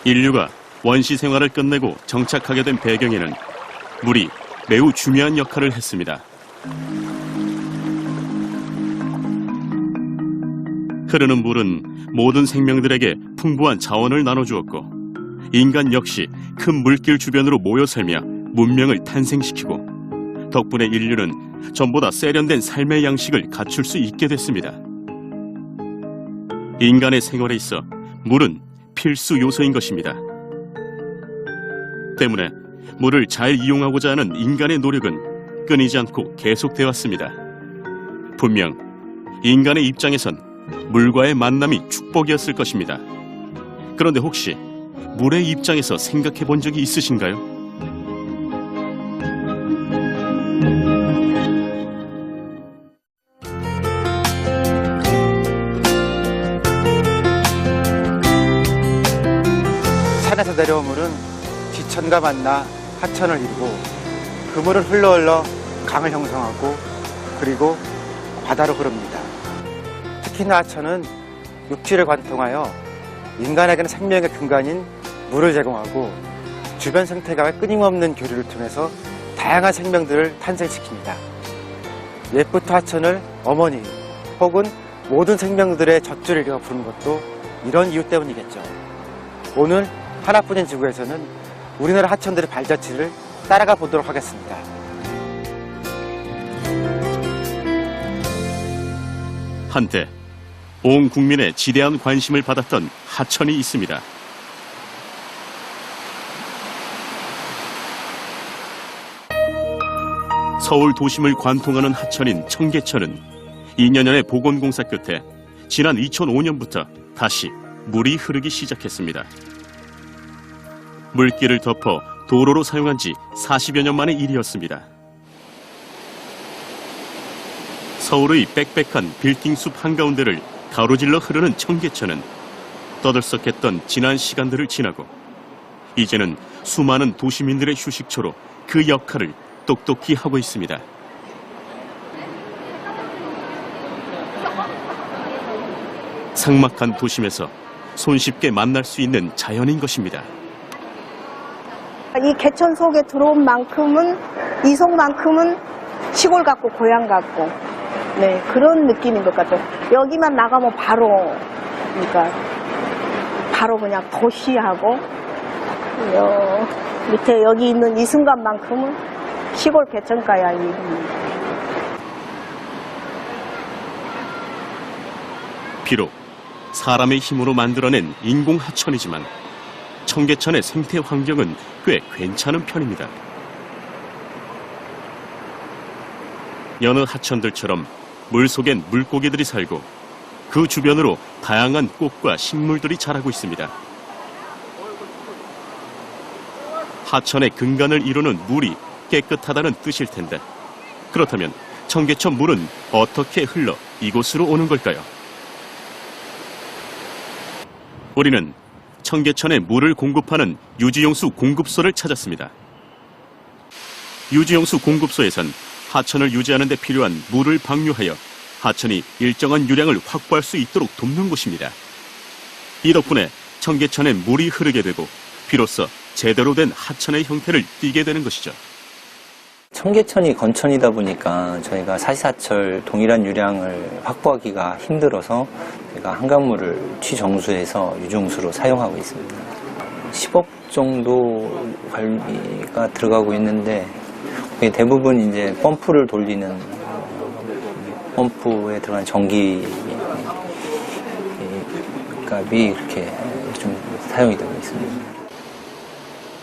인류가 원시 생활을 끝내고 정착하게 된 배경에는 물이 매우 중요한 역할을 했습니다. 흐르는 물은 모든 생명들에게 풍부한 자원을 나눠주었고 인간 역시 큰 물길 주변으로 모여 살며 문명을 탄생시키고 덕분에 인류는 전보다 세련된 삶의 양식을 갖출 수 있게 됐습니다. 인간의 생활에 있어 물은 필수 요소인 것입니다. 때문에 물을 잘 이용하고자 하는 인간의 노력은 끊이지 않고 계속되어 왔습니다. 분명 인간의 입장에선 물과의 만남이 축복이었을 것입니다. 그런데 혹시 물의 입장에서 생각해 본 적이 있으신가요? 산에서 내려온 물은 지천과 만나 하천을 이루고 그 물은 흘러 강을 형성하고 그리고 바다로 흐릅니다. 특히나 하천은 육지를 관통하여 인간에게는 생명의 근간인 물을 제공하고 주변 생태과의 끊임없는 교류를 통해서 다양한 생명들을 탄생시킵니다. 옛부터 하천을 어머니 혹은 모든 생명들의 젖줄이라고 부르는 것도 이런 이유 때문이겠죠. 오늘 하나뿐인 지구에서는 우리나라 하천들의 발자취를 따라가 보도록 하겠습니다. 한때 온 국민의 지대한 관심을 받았던 하천이 있습니다. 서울 도심을 관통하는 하천인 청계천은 2년여의 복원공사 끝에 지난 2005년부터 다시 물이 흐르기 시작했습니다. 물길을 덮어 도로로 사용한 지 40여 년 만의 일이었습니다. 서울의 빽빽한 빌딩숲 한가운데를 가로질러 흐르는 청계천은 떠들썩했던 지난 시간들을 지나고 이제는 수많은 도시민들의 휴식처로 그 역할을 똑똑히 하고 있습니다. 삭막한 도심에서 손쉽게 만날 수 있는 자연인 것입니다. 이 개천 속에 들어온 만큼은 이속만큼은 시골 같고 고향 같고 네 그런 느낌인 것 같아요. 여기만 나가면 바로 그러니까 바로 그냥 도시하고 밑에 여기 있는 이 순간만큼은 시골 개천가야 이름이. 비록 사람의 힘으로 만들어낸 인공 하천이지만 청계천의 생태 환경은 꽤 괜찮은 편입니다. 여느 하천들처럼 물속엔 물고기들이 살고 그 주변으로 다양한 꽃과 식물들이 자라고 있습니다. 하천의 근간을 이루는 물이 깨끗하다는 뜻일 텐데 그렇다면 청계천 물은 어떻게 흘러 이곳으로 오는 걸까요? 우리는 청계천에 물을 공급하는 유지용수 공급소를 찾았습니다. 유지용수 공급소에선 하천을 유지하는 데 필요한 물을 방류하여 하천이 일정한 유량을 확보할 수 있도록 돕는 곳입니다. 이 덕분에 청계천에 물이 흐르게 되고 비로소 제대로 된 하천의 형태를 띠게 되는 것이죠. 청계천이 건천이다 보니까 저희가 사시사철 동일한 유량을 확보하기가 힘들어서 저희가 한강물을 취정수해서 유정수로 사용하고 있습니다. 10억 정도 관리가 들어가고 있는데 대부분 이제 펌프를 돌리는 펌프에 들어간 전기 값이 이렇게 좀 사용이 되고 있습니다.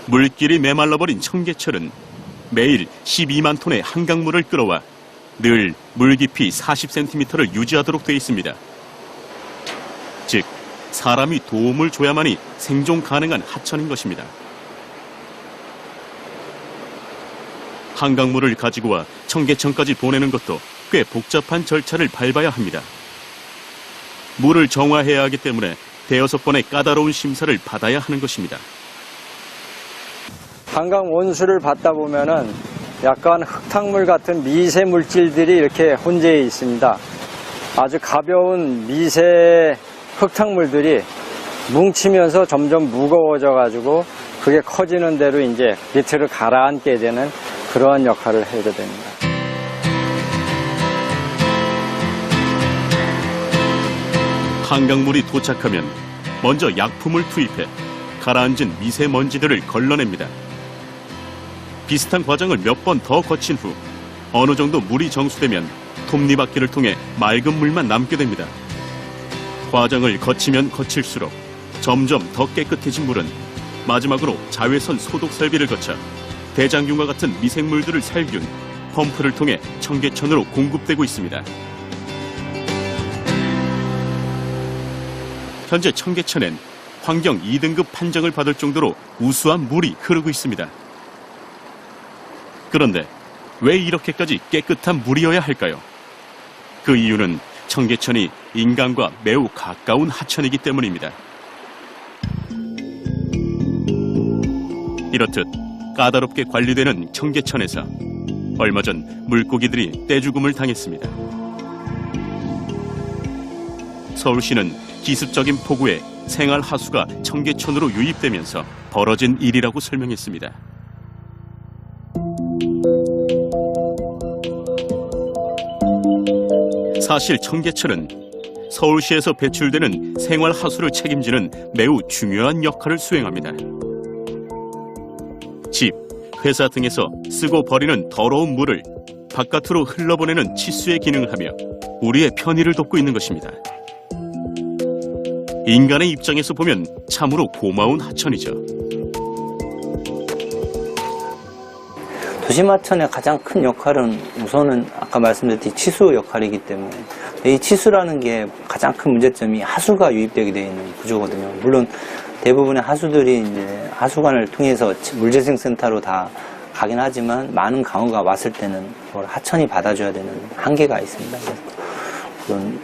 물길이 메말라버린 청계천은 매일 12만 톤의 한강물을 끌어와 늘 물 깊이 40cm를 유지하도록 되어 있습니다. 즉, 사람이 도움을 줘야만이 생존 가능한 하천인 것입니다. 한강물을 가지고 와 청계천까지 보내는 것도 꽤 복잡한 절차를 밟아야 합니다. 물을 정화해야 하기 때문에 대여섯 번의 까다로운 심사를 받아야 하는 것입니다. 한강 원수를 받다 보면은 약간 흙탕물 같은 미세 물질들이 이렇게 혼재해 있습니다. 아주 가벼운 미세 흙탕물들이 뭉치면서 점점 무거워져 가지고 그게 커지는 대로 이제 밑으로 가라앉게 되는 그러한 역할을 해야 됩니다. 한강물이 도착하면 먼저 약품을 투입해 가라앉은 미세먼지들을 걸러냅니다. 비슷한 과정을 몇 번 더 거친 후 어느 정도 물이 정수되면 톱니바퀴를 통해 맑은 물만 남게 됩니다. 과정을 거치면 거칠수록 점점 더 깨끗해진 물은 마지막으로 자외선 소독 설비를 거쳐 대장균과 같은 미생물들을 살균, 펌프를 통해 청계천으로 공급되고 있습니다. 현재 청계천엔 환경 2등급 판정을 받을 정도로 우수한 물이 흐르고 있습니다. 그런데 왜 이렇게까지 깨끗한 물이어야 할까요? 그 이유는 청계천이 인간과 매우 가까운 하천이기 때문입니다. 이렇듯 까다롭게 관리되는 청계천에서 얼마 전 물고기들이 떼죽음을 당했습니다. 서울시는 기습적인 폭우에 생활 하수가 청계천으로 유입되면서 벌어진 일이라고 설명했습니다. 사실 청계천은 서울시에서 배출되는 생활 하수를 책임지는 매우 중요한 역할을 수행합니다. 집, 회사 등에서 쓰고 버리는 더러운 물을 바깥으로 흘러보내는 치수의 기능을 하며 우리의 편의를 돕고 있는 것입니다. 인간의 입장에서 보면 참으로 고마운 하천이죠. 도심하천의 가장 큰 역할은 우선은 아까 말씀드렸듯이 치수 역할이기 때문에 이 치수라는 게 가장 큰 문제점이 하수가 유입되게 되어 있는 구조거든요. 물론 대부분의 하수들이 이제 하수관을 통해서 물재생센터로 다 가긴 하지만 많은 강우가 왔을 때는 그걸 하천이 받아줘야 되는 한계가 있습니다. 그런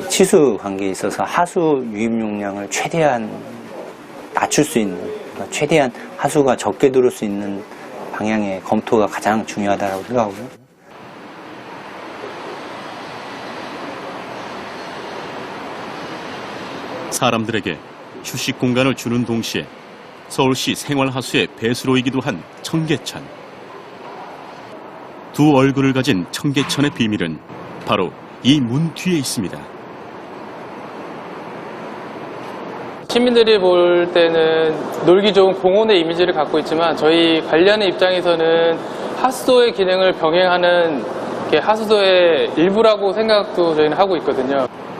치수 관계에 있어서 하수 유입 용량을 최대한 낮출 수 있는, 그러니까 최대한 하수가 적게 들어올 수 있는 방향의 검토가 가장 중요하다고 생각하고요. 사람들에게 휴식 공간을 주는 동시에 서울시 생활하수의 배수로이기도 한 청계천. 두 얼굴을 가진 청계천의 비밀은 바로 이 문 뒤에 있습니다. 시민들이 볼 때는 놀기 좋은 공원의 이미지를 갖고 있지만 저희 관리하는 입장에서는 하수도의 기능을 병행하는 게 하수도의 일부라고 생각도 저희는 하고 있거든요.